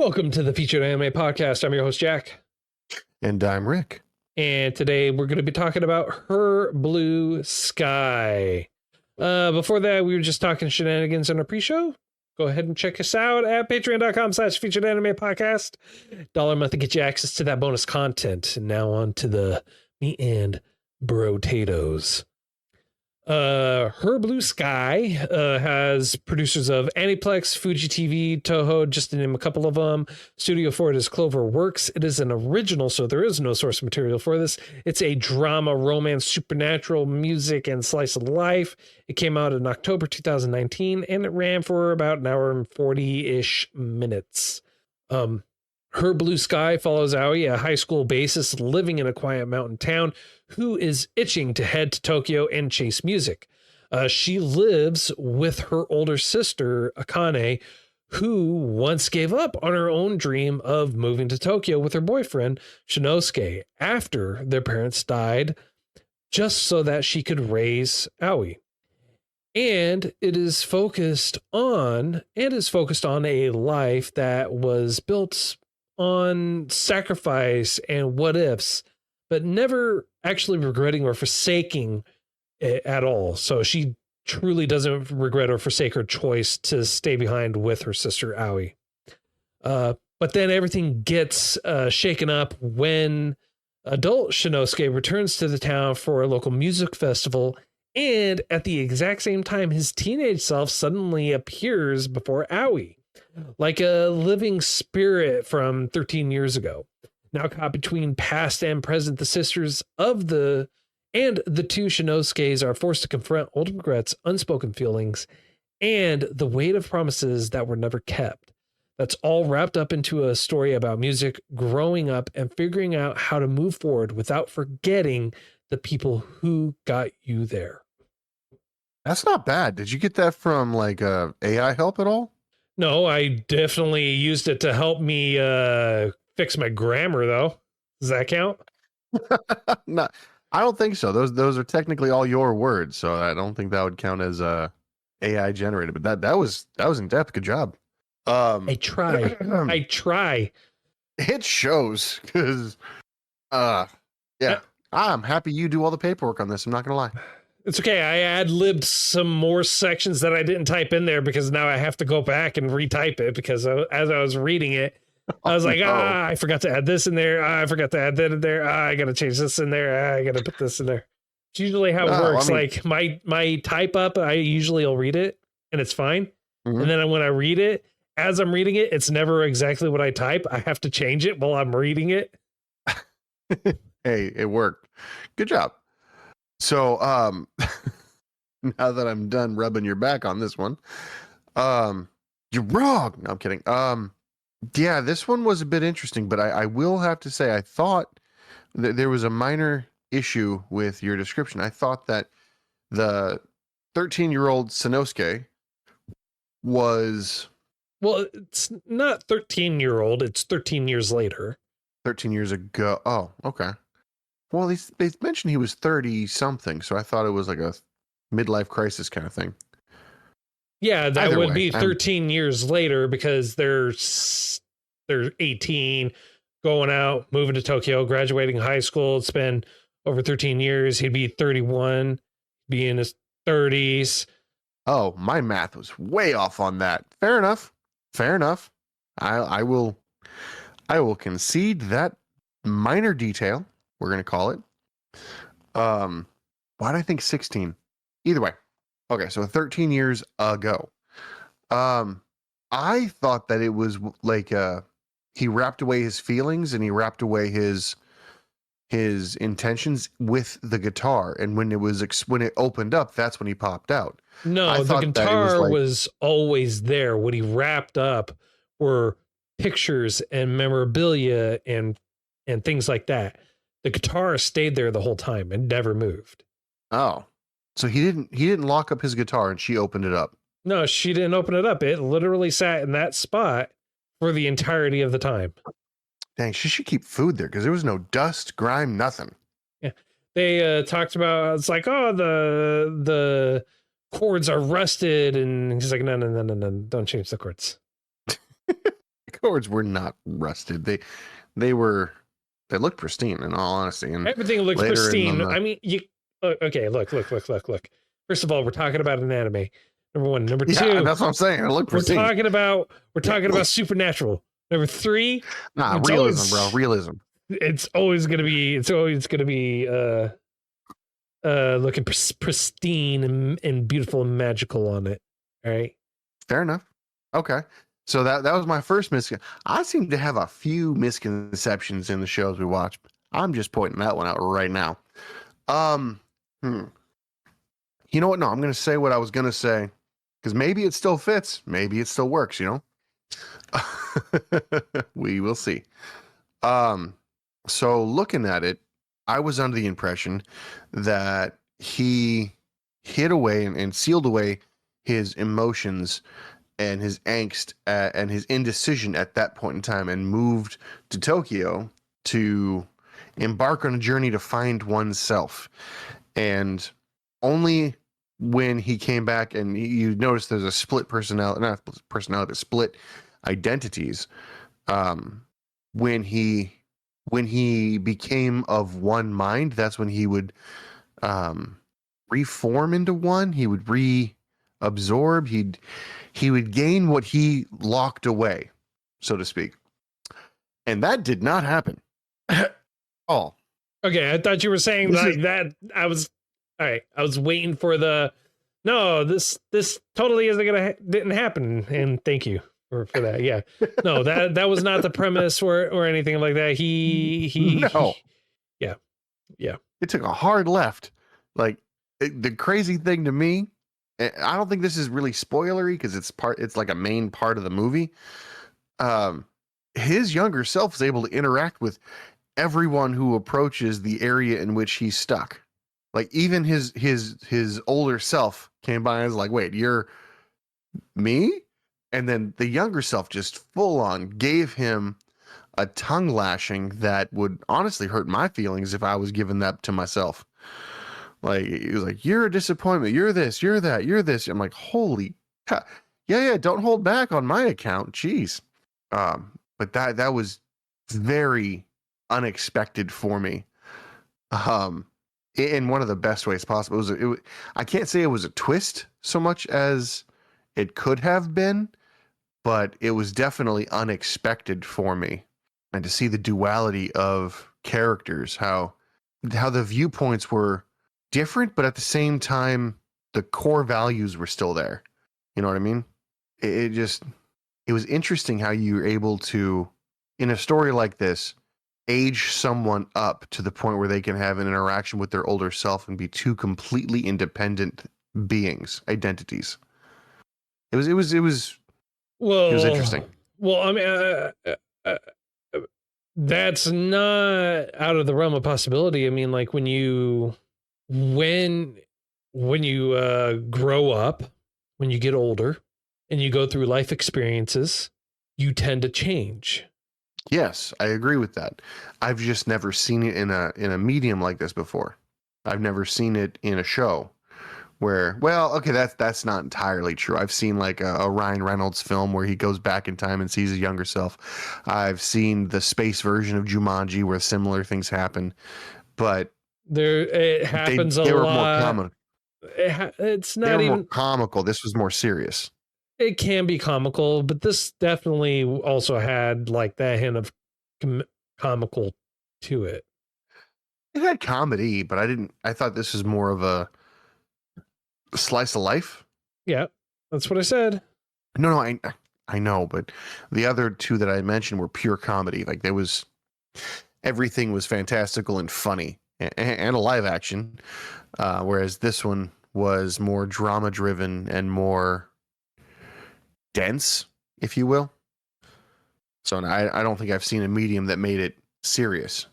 Welcome to the Featured Anime Podcast. I'm your host, Jack. And I'm Rick. And today we're going to be talking about Her Blue Sky. Before that, we were just talking shenanigans in our pre-show. Go ahead and check us out at patreon.com/featured anime podcast. $1 a month to get you access to that bonus content. And now on to the meat and brotatoes. Her Blue Sky has producers of Aniplex, Fuji TV, Toho, just to name a couple of them. Studio for it is Clover Works. It is an original, so there is no source material for this. It's a drama, romance, supernatural, music, and slice of life. It came out in October 2019, and it ran for about an hour and 40-ish minutes. Her Blue Sky follows Aoi, a high school bassist living in a quiet mountain town who is itching to head to Tokyo and chase music. She lives with her older sister, Akane, who once gave up on her own dream of moving to Tokyo with her boyfriend, Shinnosuke, after their parents died, just so that she could raise Aoi. And it is focused on a life that was built on sacrifice and what ifs, but never actually regretting or forsaking it at all. So she truly doesn't regret or forsake her choice to stay behind with her sister Aoi. But then everything gets shaken up when adult Shinnosuke returns to the town for a local music festival, and at the exact same time his teenage self suddenly appears before Aoi, like a living spirit from 13 years ago. Now caught between past and present, the sisters of the two Shinnosukes are forced to confront old regrets, unspoken feelings, and the weight of promises that were never kept. That's all wrapped up into a story about music, growing up, and figuring out how to move forward without forgetting the people who got you there. That's not bad. Did you get that from like AI help at all? No, I definitely used it to help me fix my grammar, though. Does that count? No, I don't think so. Those are technically all your words, so I don't think that would count as AI generated. But that was in depth. Good job. I try. I try. It shows because, yeah, I'm happy you do all the paperwork on this. I'm not gonna lie. It's okay. I ad-libbed some more sections that I didn't type in there because now I have to go back and retype it because as I was reading it, I was like, I forgot to add this in there. I forgot to add that in there. I got to change this in there. I got to put this in there. It's usually how it works. I mean, like my type up, I usually will read it and it's fine. Mm-hmm. And then when I read it, as I'm reading it, it's never exactly what I type. I have to change it while I'm reading it. Hey, it worked. Good job. So, now that I'm done rubbing your back on this one, you're wrong. No, I'm kidding. Yeah, this one was a bit interesting, but I will have to say, I thought there was a minor issue with your description. I thought that the 13-year-old Shinnosuke was... Well, it's not 13-year-old. It's 13 years later. 13 years ago. Oh, okay. Well, they mentioned he was 30-something, so I thought it was like a midlife crisis kind of thing. Yeah, that Either would way, be 13 years later because they're 18, going out, moving to Tokyo, graduating high school. It's been over 13 years. He'd be 31, be in his 30s. Oh, my math was way off on that. Fair enough. I will concede that minor detail. We're going to call it. Why did I think 16? Either way. Okay, so 13 years ago. I thought that it was like he wrapped away his feelings and he wrapped away his intentions with the guitar, and when it opened up, that's when he popped out. No, the guitar was always there. What he wrapped up were pictures and memorabilia and things like that. The guitar stayed there the whole time and never moved. Oh, so he didn't lock up his guitar and she opened it up. No, she didn't open it up. It literally sat in that spot for the entirety of the time. Dang, she should keep food there because there was no dust, grime, nothing. Yeah, they talked about, it's like, oh, the chords are rusted, and he's like, no, don't change the chords. cords were not rusted. They looked pristine, in all honesty. And Everything looked later pristine. in the, I mean, you okay? Look. First of all, we're talking about an anime. Number one. Number yeah, two, that's what I'm saying. It looked we're pristine. talking about supernatural. Number three, Nah, it's realism, bro. Realism. It's always gonna be looking pristine and beautiful and magical on it. All right. Fair enough. Okay. So that was my first I seem to have a few misconceptions in the shows we watch. I'm just pointing that one out right now. You know what? No, I'm going to say what I was going to say because maybe it still fits. Maybe it still works, you know? We will see. So looking at it, I was under the impression that he hid away and sealed away his emotions and his angst and his indecision at that point in time and moved to Tokyo to embark on a journey to find oneself. And only when he came back and you notice there's a split split identities. When he became of one mind, that's when he would reform into one. He would reabsorb. He would gain what he locked away, so to speak. And that did not happen at all. Okay, I thought you were saying that. I was all right. I was waiting for this totally didn't happen. And thank you for that. Yeah, no, that was not the premise or anything like that. No. Yeah. It took a hard left. Like the crazy thing to me, I don't think this is really spoilery because it's like a main part of the movie. His younger self is able to interact with everyone who approaches the area in which he's stuck. Like even his older self came by and was like, wait, you're me? And then the younger self just full on gave him a tongue lashing that would honestly hurt my feelings if I was giving that to myself. Like, he was like, you're a disappointment. You're this, you're that, you're this. I'm like, holy cow. Yeah. Don't hold back on my account. Jeez. But that was very unexpected for me. In one of the best ways possible. I can't say it was a twist so much as it could have been, but it was definitely unexpected for me. And to see the duality of characters, how the viewpoints were different, but at the same time, the core values were still there. You know what I mean? It was interesting how you were able to, in a story like this, age someone up to the point where they can have an interaction with their older self and be two completely independent beings, identities. It was interesting. Well, I mean, that's not out of the realm of possibility. I mean, like when you grow up, when you get older and you go through life experiences, you tend to change. Yes, I agree with that. I've just never seen it in a medium like this before. I've never seen it in a show where, well, okay, that's not entirely true. I've seen like a Ryan Reynolds film where he goes back in time and sees his younger self. I've seen the space version of Jumanji where similar things happen, but it happens a lot. More common. It's not they were even more comical. This was more serious. It can be comical, but this definitely also had like that hint of comical to it. It had comedy, but I thought this was more of a slice of life. Yeah, that's what I said. No, I know, but the other two that I mentioned were pure comedy. Like everything was fantastical and funny and a live action. Whereas this one was more drama driven and more dense, if you will. So I don't think I've seen a medium that made it serious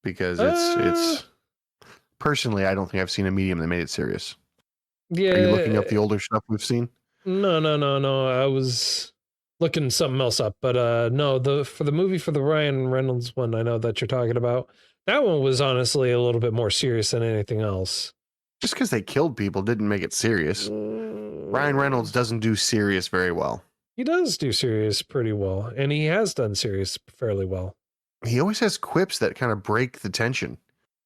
because it's personally, I don't think I've seen a medium that made it serious. Yeah. Are you looking up the older stuff we've seen? No. I was looking something else up, but no, for the Ryan Reynolds one, I know that you're talking about. That one was honestly a little bit more serious than anything else. Just because they killed people didn't make it serious. Ryan Reynolds doesn't do serious very well. He does do serious pretty well, and he has done serious fairly well. He always has quips that kind of break the tension.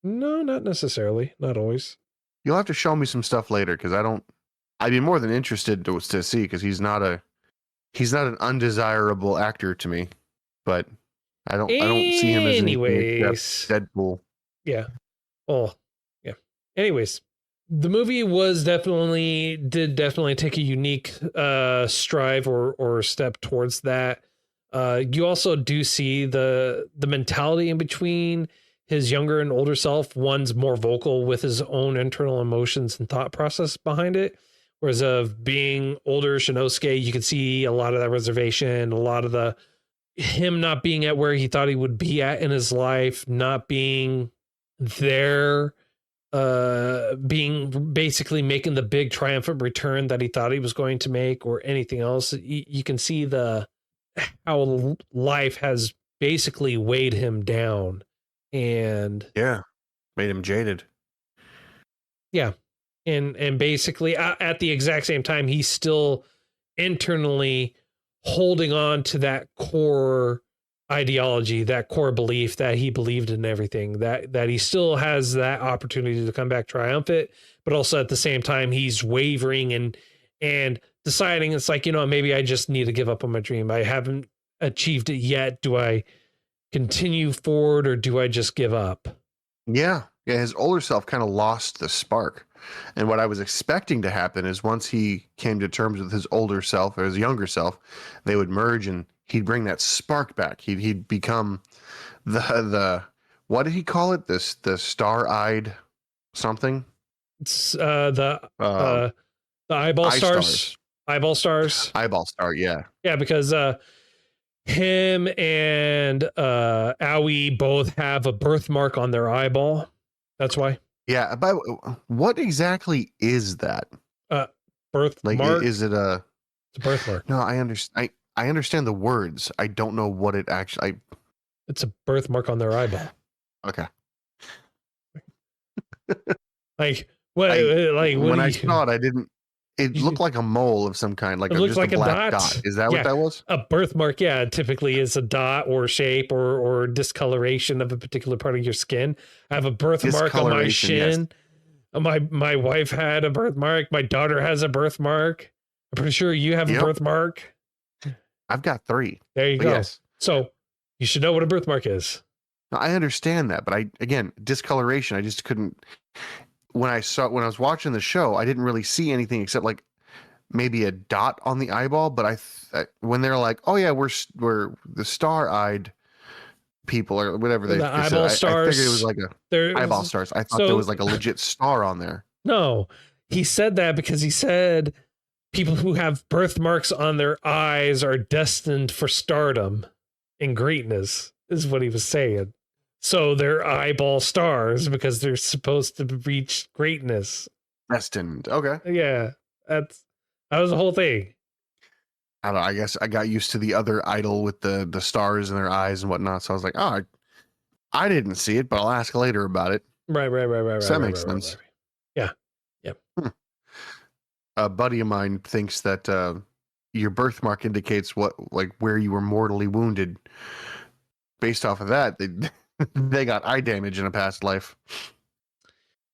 No, not necessarily. Not always. You'll have to show me some stuff later because I'd be more than interested to see because he's not an undesirable actor to me, but I don't see him as anything except Deadpool. Yeah. Oh, yeah. Anyways, the movie did definitely take a unique strive or step towards that. You also do see the mentality in between his younger and older self. One's more vocal with his own internal emotions and thought process behind it. Whereas of being older Shinnosuke, you can see a lot of that reservation, a lot of him not being at where he thought he would be at in his life, not being there, being basically making the big triumphant return that he thought he was going to make or anything else. You can see how life has basically weighed him down. And made him jaded. Yeah. And basically at the exact same time, he's still internally holding on to that core ideology, that core belief that he believed in everything, that he still has that opportunity to come back triumphant, but also at the same time, he's wavering and deciding it's like, maybe I just need to give up on my dream. I haven't achieved it yet. Do I continue forward or do I just give up? Yeah. His older self kind of lost the spark. And what I was expecting to happen is once he came to terms with his older self or his younger self, they would merge and he'd bring that spark back. He'd become the what did he call it? The star-eyed something? It's the eyeball stars. Eyeball stars. Eyeball star, yeah. Yeah, because him and Aoi both have a birthmark on their eyeball. That's why. Yeah, but what exactly is that? Birthmark. Like, is it It's a birthmark. No, I understand. I understand the words. I don't know what it actually. It's a birthmark on their eyeball. Okay. Like what? When I saw it, I didn't. It looked like a mole of some kind, like it looks just like a black dot. Is that what that was? A birthmark, yeah, typically is a dot or shape or discoloration of a particular part of your skin. I have a birthmark on my shin. Yes. My wife had a birthmark. My daughter has a birthmark. I'm pretty sure you have a birthmark. I've got 3. There you go. Yes. So you should know what a birthmark is. No, I understand that, but again, discoloration. I just couldn't. When I was watching the show, I didn't really see anything except like maybe a dot on the eyeball. But when they're like, "Oh yeah, we're the star-eyed people" or whatever the eyeball stars, I figured it was like eyeball stars. I thought there was like a legit star on there. No, he said that because he said people who have birthmarks on their eyes are destined for stardom and greatness, is what he was saying. So they're eyeball stars because they're supposed to reach greatness. Destined. Okay. Yeah. That was the whole thing. I don't know. I guess I got used to the other idol with the stars in their eyes and whatnot. So I was like, oh, I didn't see it, but I'll ask later about it. Right. So that makes sense. Yeah. Yep. A buddy of mine thinks that your birthmark indicates where you were mortally wounded. Based off of that, they got eye damage in a past life.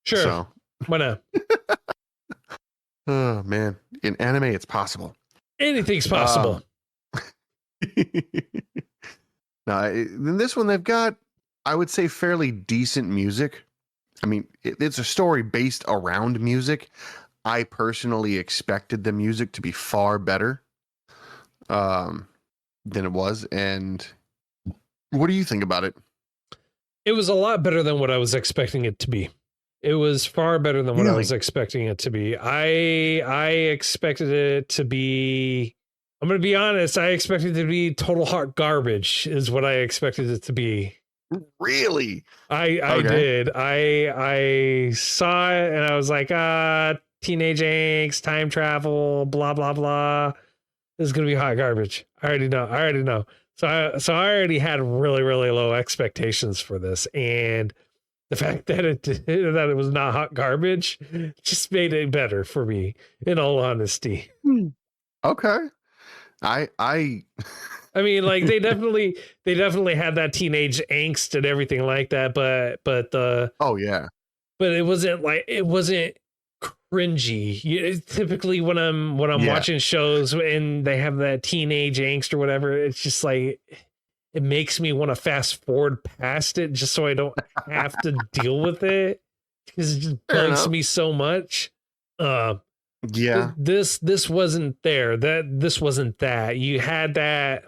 Sure. So. Why not? Oh man, in anime, it's possible. Anything's possible. Now, in this one, they've got, I would say, fairly decent music. I mean, it's a story based around music. I personally expected the music to be far better than it was. And what do you think about it? It was a lot better than what I was expecting it to be. It was far better than what I was expecting it to be. I expected it to be, I'm going to be honest, I expected it to be total hot garbage is what I expected it to be. Really? I did. I saw it and I was like, teenage angst, time travel, blah, blah, blah. This is going to be hot garbage. I already know. So I already had really, really low expectations for this. And the fact that it was not hot garbage just made it better for me, in all honesty. Okay. I I mean, like they definitely had that teenage angst and everything like that, oh yeah. but it wasn't cringy. Typically when I'm Yeah. watching shows and they have that teenage angst or whatever, it's just like it makes me want to fast forward past it just so I don't have to deal with it because it just Fair bugs enough. me so much. Uh, Yeah. this wasn't there. This wasn't that. You had that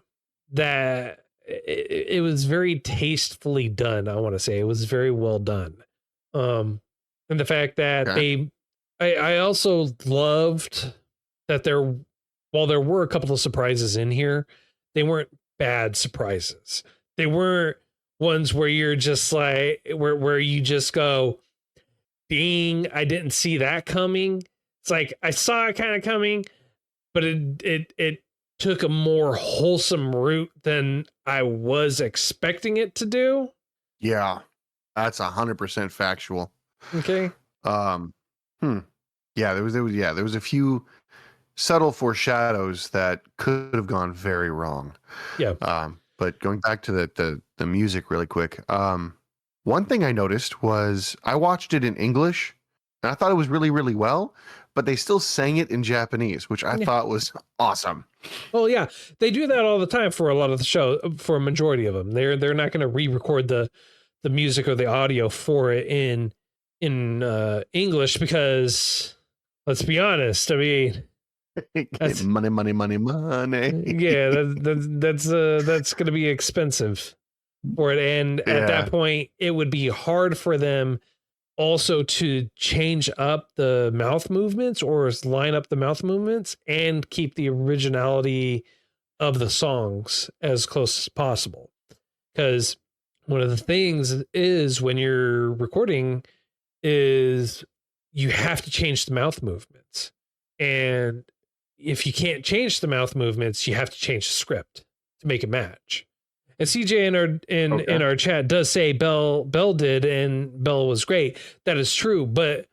it was very tastefully done. I want to say it was very well done. And the fact that Okay. I also loved that while there were a couple of surprises in here, they weren't bad surprises. They weren't ones where you're just like where you just go, ding, I didn't see that coming. It's like I saw it kind of coming, but it took a more wholesome route than I was expecting it to do. Yeah. That's 100% factual. Okay. Um, yeah, there was a few subtle foreshadows that could have gone very wrong. Yeah. But going back to the music really quick, one thing I noticed was I watched it in English and I thought it was really, really well, but they still sang it in Japanese, which I Yeah. thought was awesome. Oh yeah, they do that all the time for a lot of the show. For a majority of them, they're not going to re-record the music or the audio for it in English because let's be honest. I mean, that's money. yeah, that's going to be expensive for it, and at Yeah. that point, it would be hard for them also to change up the mouth movements or line up the mouth movements and keep the originality of the songs as close as possible. Because one of the things is when you're recording is you have to change the mouth movements. And if you can't change the mouth movements, you have to change the script to make it match. And CJ in our chat does say Belle did, and Belle was great. That is true, but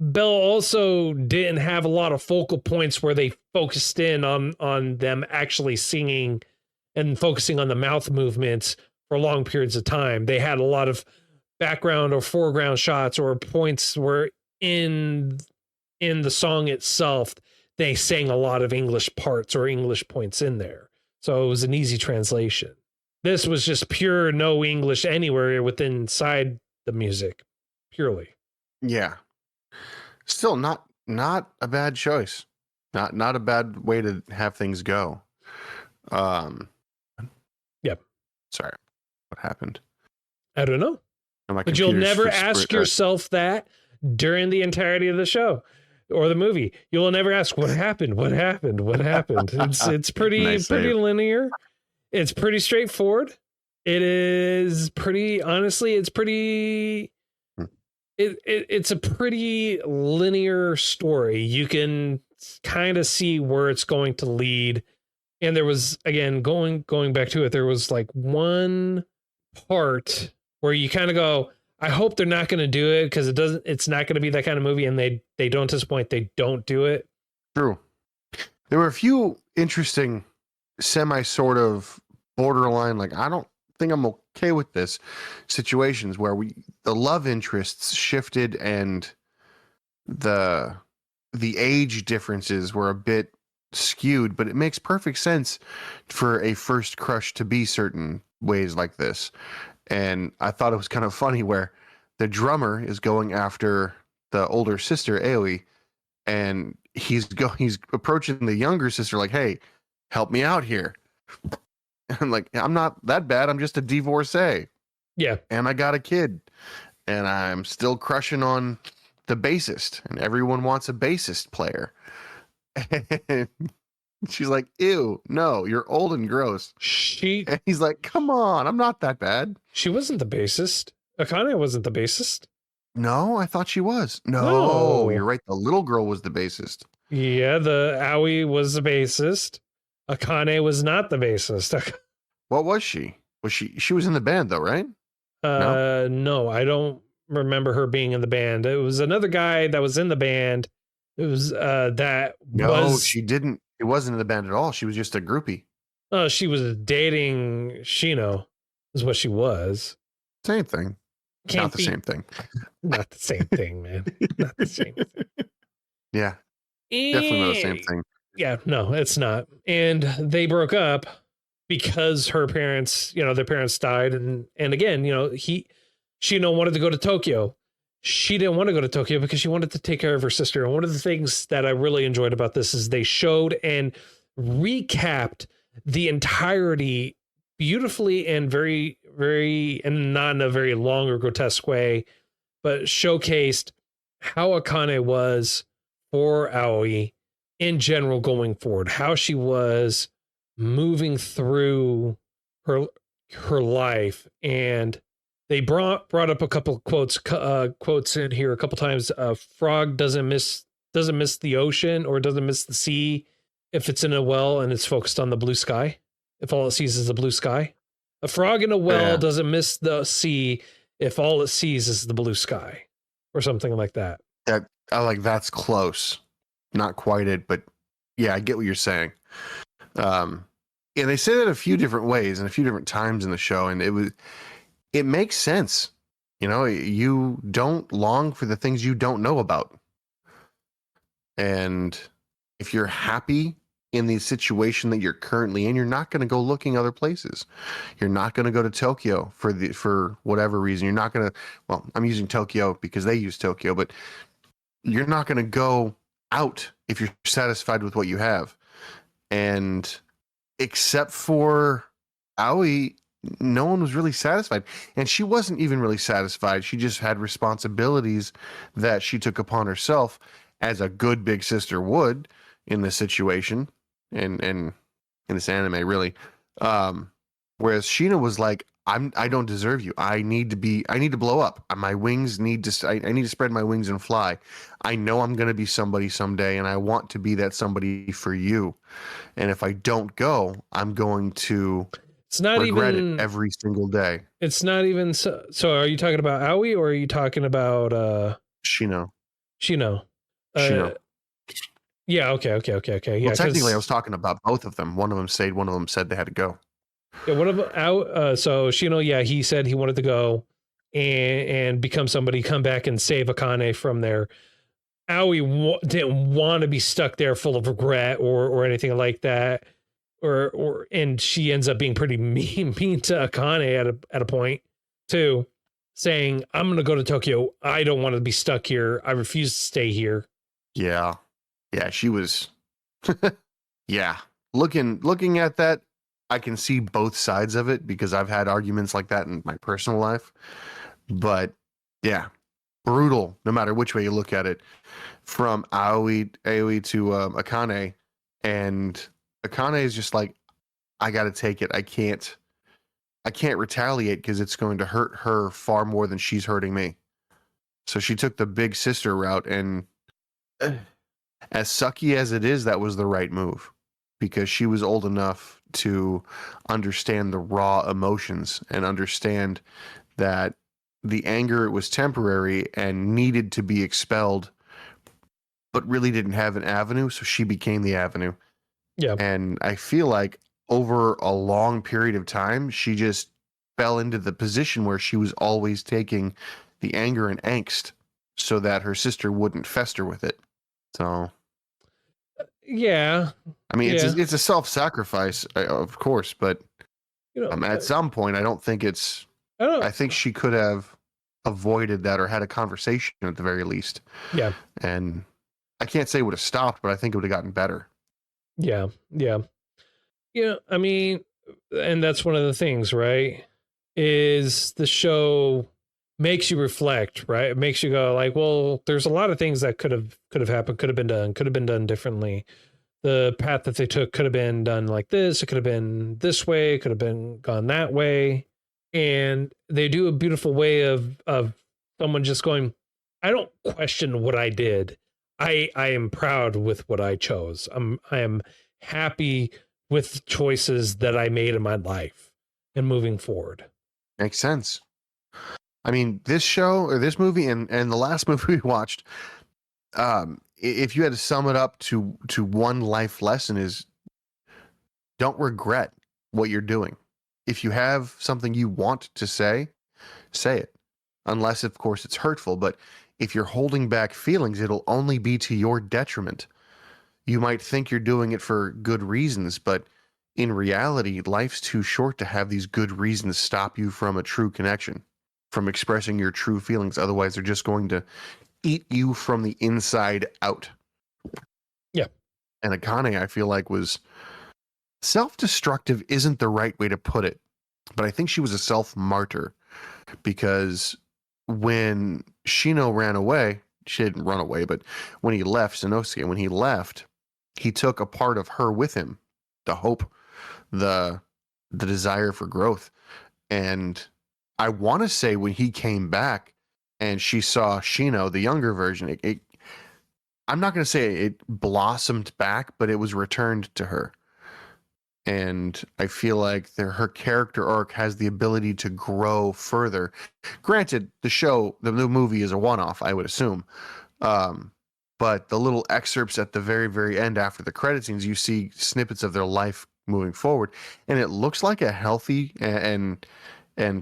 Belle also didn't have a lot of focal points where they focused in on them actually singing and focusing on the mouth movements for long periods of time. They had a lot of background or foreground shots or points where in the song itself they sang a lot of English parts or English points in there. So it was an easy translation. This was just pure no English anywhere within inside the music, purely. Yeah. Still not a bad choice. Not a bad way to have things go. Yep. Sorry. What happened? I don't know. But you'll never ask yourself that during the entirety of the show or the movie. You'll never ask what happened. It's pretty Nice pretty save. linear. It's pretty straightforward. It is pretty, honestly, it's pretty, it's a pretty linear story. You can kind of see where it's going to lead. And there was, again, going back to it, there was like one part where you kind of go, I hope they're not going to do it because it's not going to be that kind of movie. And they don't disappoint. They don't do it. True. There were a few interesting semi sort of borderline, like, I don't think I'm okay with this situations where the love interests shifted and the age differences were a bit skewed, but it makes perfect sense for a first crush to be certain ways like this. And I thought it was kind of funny where the drummer is going after the older sister Aoi, and he's approaching the younger sister like, hey, help me out here. I'm like, I'm not that bad, I'm just a divorcee. Yeah. And I got a kid. And I'm still crushing on the bassist. And everyone wants a bassist player. And she's like, ew, no, you're old and gross. And he's like, come on, I'm not that bad. She wasn't the bassist. Akane wasn't the bassist. No, I thought she was. No, you're right. The little girl was the bassist. Yeah, the Aoi was the bassist. Akane was not the bassist. What was she? She was in the band though, right? No, I don't remember her being in the band. It was another guy that was in the band. It was she didn't It wasn't in the band at all. She was just a groupie. Oh, she was dating Shino, is what she was. Same thing. Can't Not the be same thing. not the same thing, man. Not the same thing. Yeah, definitely not the same thing. Yeah, no, it's not. And they broke up because her parents, their parents died, and again, Shino wanted to go to Tokyo. She didn't want to go to Tokyo because she wanted to take care of her sister. And one of the things that I really enjoyed about this is they showed and recapped the entirety beautifully and very, very, and not in a very long or grotesque way, but showcased how Akane was for Aoi in general going forward, how she was moving through her life. And they brought up a couple of quotes in here a couple times. Frog doesn't miss the ocean or doesn't miss the sea if it's in a well and it's focused on the blue sky. If all it sees is the blue sky, a frog in a well doesn't miss the sea if all it sees is the blue sky, or something like that. That's close, not quite it, but yeah, I get what you're saying. Yeah, they say that a few different ways and a few different times in the show, and it makes sense. You don't long for the things you don't know about. And if you're happy in the situation that you're currently in, you're not going to go looking other places. You're not going to go to Tokyo for whatever reason. You're not going to, well, I'm using Tokyo because they use Tokyo, but you're not going to go out if you're satisfied with what you have. And except for Aoi, no one was really satisfied. And she wasn't even really satisfied. She just had responsibilities that she took upon herself, as a good big sister would in this situation and in this anime, really. Whereas Sheena was like, I don't deserve you. I need to blow up. My wings I need to spread my wings and fly. I know I'm going to be somebody someday, and I want to be that somebody for you. And if I don't go, I'm going to regret it every single day. It's not even so are you talking about Aoi or are you talking about Shino? Shino. Yeah, okay. Yeah, well, technically I was talking about both of them. One of them stayed, one of them said they had to go. Yeah, what about so Shino, yeah, he said he wanted to go and become somebody, come back and save Akane from there. Aoi didn't want to be stuck there full of regret or anything like that. And she ends up being pretty mean to Akane at a point too, saying, I'm going to go to Tokyo. I don't want to be stuck here. I refuse to stay here. Yeah. Yeah, she was yeah. Looking at that, I can see both sides of it because I've had arguments like that in my personal life. But yeah, brutal no matter which way you look at it. From Aoi to Akane, and Akane is just like, I got to take it. I can't retaliate because it's going to hurt her far more than she's hurting me. So she took the big sister route, and as sucky as it is, that was the right move because she was old enough to understand the raw emotions and understand that the anger was temporary and needed to be expelled, but really didn't have an avenue. So she became the avenue. Yeah. And I feel like over a long period of time, she just fell into the position where she was always taking the anger and angst so that her sister wouldn't fester with it. So, yeah, I mean, it's a self-sacrifice, of course, but at some point, I don't think it's. I think she could have avoided that or had a conversation at the very least. Yeah, and I can't say it would have stopped, but I think it would have gotten better. Yeah. I mean, and that's one of the things, right? Is the show makes you reflect, right? It makes you go like, well, there's a lot of things that could have happened, could have been done differently. The path that they took could have been done like this. It could have been this way. It could have been gone that way. And they do a beautiful way of someone just going, I don't question what I did. I am proud with what I chose. I am happy with the choices that I made in my life and moving forward. Makes sense. I mean, this show or this movie and the last movie we watched, if you had to sum it up to one life lesson, is don't regret what you're doing. If you have something you want to say it. Unless, of course, it's hurtful. But if you're holding back feelings, it'll only be to your detriment. You might think you're doing it for good reasons, but in reality, life's too short to have these good reasons stop you from a true connection, from expressing your true feelings. Otherwise, they're just going to eat you from the inside out. Yeah. And Akane, I feel like, was self-destructive isn't the right way to put it, but I think she was a self-martyr, because when Shino ran away, she didn't run away, but when he left Shinnosuke, when he left, he took a part of her with him, the hope, the desire for growth. And I want to say when he came back and she saw Shino, the younger version, I'm not going to say it blossomed back, but it was returned to her. And I feel like her character arc has the ability to grow further. Granted, the new movie is a one-off, I would assume. But the little excerpts at the very, very end after the credit scenes, you see snippets of their life moving forward. And it looks like a healthy and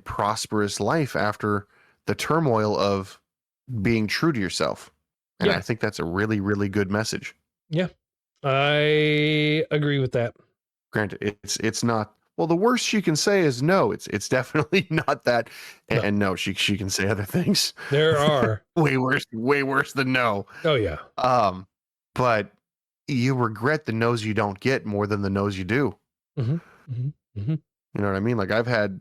prosperous life after the turmoil of being true to yourself. And Yeah. I think that's a really, really good message. Yeah, I agree with that. Granted, it's not, well, the worst she can say is no. It's definitely not that. And no, she can say other things. There are way worse than no. Oh yeah. But you regret the no's you don't get more than the no's you do. Mm-hmm. Mm-hmm. Mm-hmm. You know what I mean? Like, I've had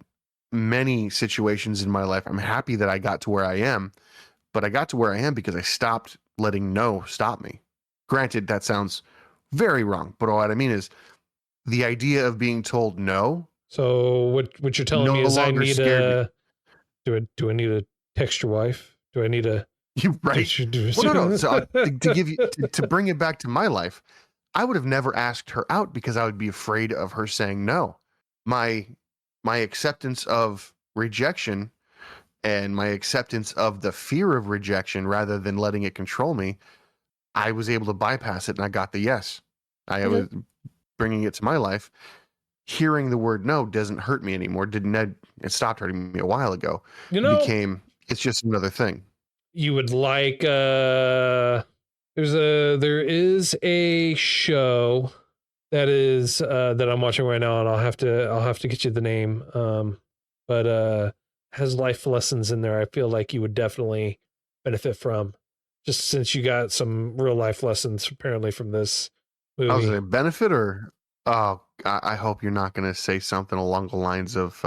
many situations in my life. I'm happy that I got to where I am, but I got to where I am because I stopped letting no stop me. Granted, that sounds very wrong, but what I mean is the idea of being told no. So what you're telling me is I need do I need to text your wife? Do I need to You right? Well, no. So to give you to bring it back to my life, I would have never asked her out because I would be afraid of her saying no. My acceptance of rejection and my acceptance of the fear of rejection rather than letting it control me, I was able to bypass it and I got the yes. I was bringing it to my life. Hearing the word no doesn't hurt me anymore. It stopped hurting me a while ago. It's just another thing. You would like there is a show that is that I'm watching right now, and I'll have to get you the name. But has life lessons in there I feel like you would definitely benefit from, just since you got some real life lessons apparently from this movie. Was it a benefit, or I hope you're not going to say something along the lines of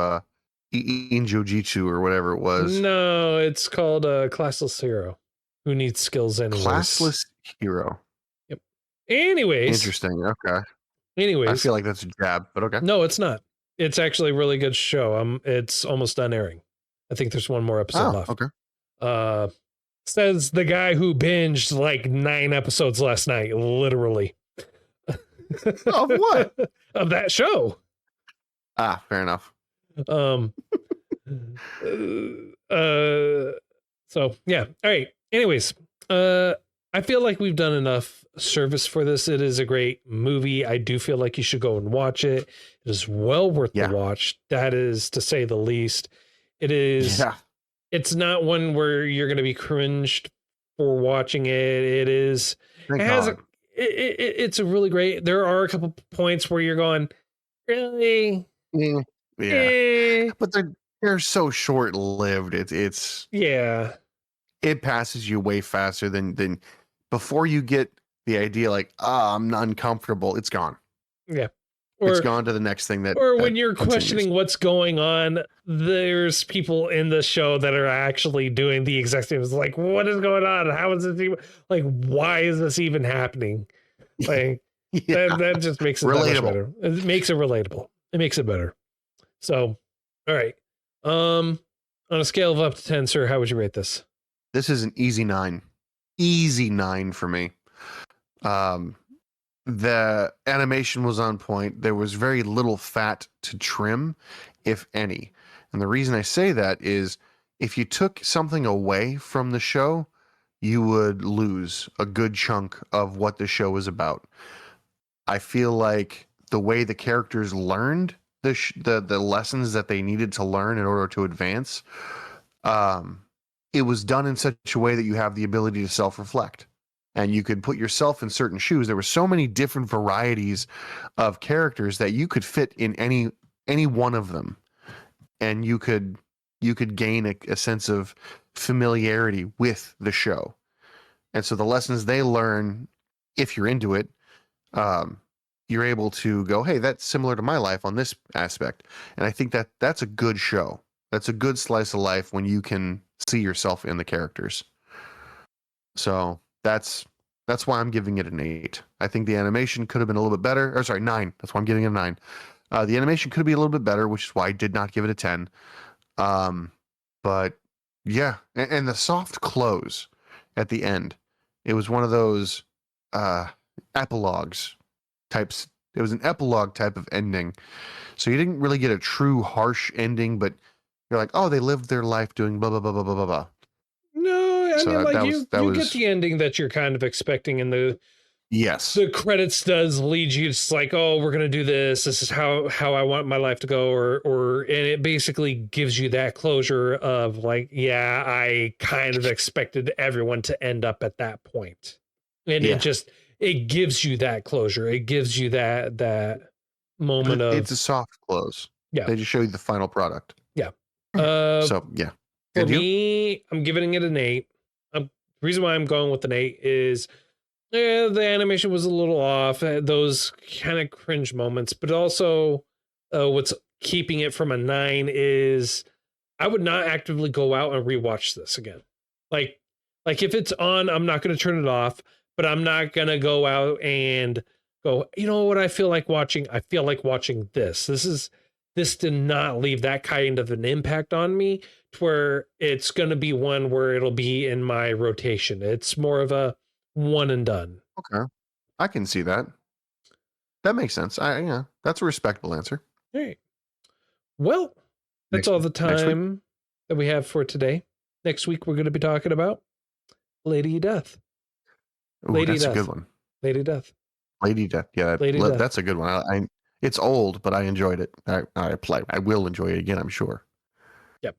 Injojitsu or whatever it was. No, it's called Classless Hero. Who needs skills anyways? Classless Hero. Yep. Anyways. Interesting. Okay. Anyways. I feel like that's a jab, but okay. No, it's not. It's actually a really good show. It's almost done airing. I think there's one more episode left. Okay. Says the guy who binged like 9 episodes last night, literally. Of what? Of that show. Fair enough. So yeah. All right. Anyways, I feel like we've done enough service for this. It is a great movie. I do feel like you should go and watch it. It is well worth the watch. That is to say the least. It is. Yeah. It's not one where you're going to be cringed for watching it. It is. It's a really great. There are a couple points where you're going, really? Yeah. But they're so short lived. It's it passes you way faster than before you get the idea like, I'm uncomfortable. It's gone. Yeah. It's gone to the next thing when you're questioning what's going on, there's people in the show that are actually doing the exact same. It's like, what is going on? How is this even, like, why is this even happening? Like, that just makes it relatable. It makes it relatable. It makes it better. So, all right. On a scale of up to 10, sir, how would you rate this? This is an easy 9. Easy 9 for me. The animation was on point. There was very little fat to trim, if any. And the reason I say that is if you took something away from the show, you would lose a good chunk of what the show is about. I feel like the way the characters learned the lessons that they needed to learn in order to advance, it was done in such a way that you have the ability to self-reflect and you could put yourself in certain shoes. There were so many different varieties of characters that you could fit in any one of them, and you could gain a sense of familiarity with the show. And so the lessons they learn, if you're into it, you're able to go, hey, that's similar to my life on this aspect. And I think that that's a good show. That's a good slice of life when you can see yourself in the characters. So that's why I'm giving it an 8. I think the animation could have been a little bit better. Or sorry, 9. That's why I'm giving it a 9. The animation could be a little bit better, which is why I did not give it a 10. But yeah, and the soft close at the end, it was one of those epilogues types. It was an epilogue type of ending. So you didn't really get a true harsh ending, but you're like, oh, they lived their life doing blah, blah, blah, blah, blah, blah, blah. No, I So mean, like that you was get the ending that you're kind of expecting, and yes. the credits does lead you. It's like, oh, we're gonna do this. This is how I want my life to go, or and it basically gives you that closure of like, yeah, I kind of expected everyone to end up at that point, and Yeah. it gives you that closure. It gives you that moment of It's a soft close. Yeah. They just show you the final product. Yeah. So yeah. For And you? me, I'm giving it an 8. The reason why I'm going with an 8 is the animation was a little off. Those kind of cringe moments, but also what's keeping it from a 9 is I would not actively go out and rewatch this again. Like if it's on, I'm not going to turn it off, but I'm not going to go out and go, you know what I feel like watching? I feel like watching this. This did not leave that kind of an impact on me to where it's going to be one where it'll be in my rotation. It's more of a one and done. Okay. I can see that. That makes sense. Yeah, that's a respectable answer. All right. Well, that's all the time that we have for today. Next week, we're going to be talking about Lady Death. Ooh, Lady that's Death. a good one. Lady Death. Lady Death. Yeah, Lady Death. That's a good one. It's old, but I enjoyed it. I will enjoy it again, I'm sure. Yep.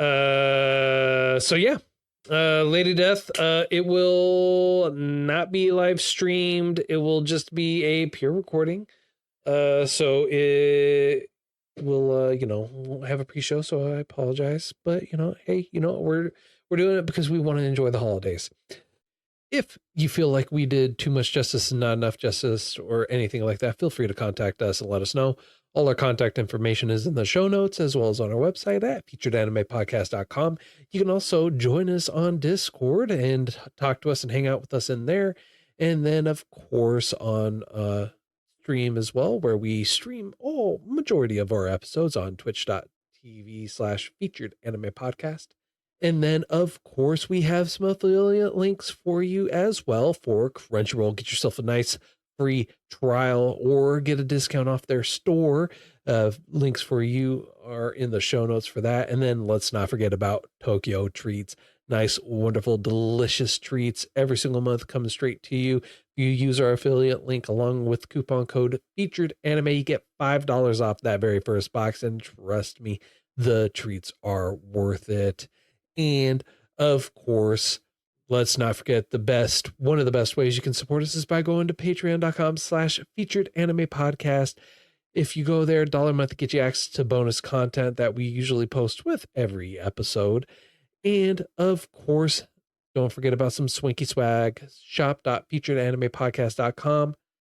So yeah. Lady Death, it will not be live streamed. It will just be a pure recording. So it will we'll have a pre-show, so I apologize. But hey, we're doing it because we want to enjoy the holidays. If you feel like we did too much justice and not enough justice or anything like that, feel free to contact us and let us know. All our contact information is in the show notes as well as on our website at featuredanimepodcast.com. You can also join us on Discord and talk to us and hang out with us in there. And then, of course, on stream as well, where we stream majority of our episodes on twitch.tv/featuredanimepodcast. And then, of course, we have some affiliate links for you as well for Crunchyroll. Get yourself a nice free trial or get a discount off their store. Links for you are in the show notes for that. And then let's not forget about Tokyo Treats. Nice, wonderful, delicious treats every single month coming straight to you. If you use our affiliate link along with coupon code Featured Anime, you get $5 off that very first box. And trust me, the treats are worth it. And of course, let's not forget one of the best ways you can support us is by going to patreon.com/featuredanimepodcast. If you go there, $1 a month to get you access to bonus content that we usually post with every episode. And of course, don't forget about some Swinky swag, shop.featuredanimepodcast.com.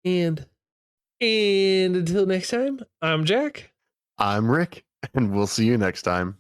And until next time, I'm Jack. I'm Rick, and we'll see you next time.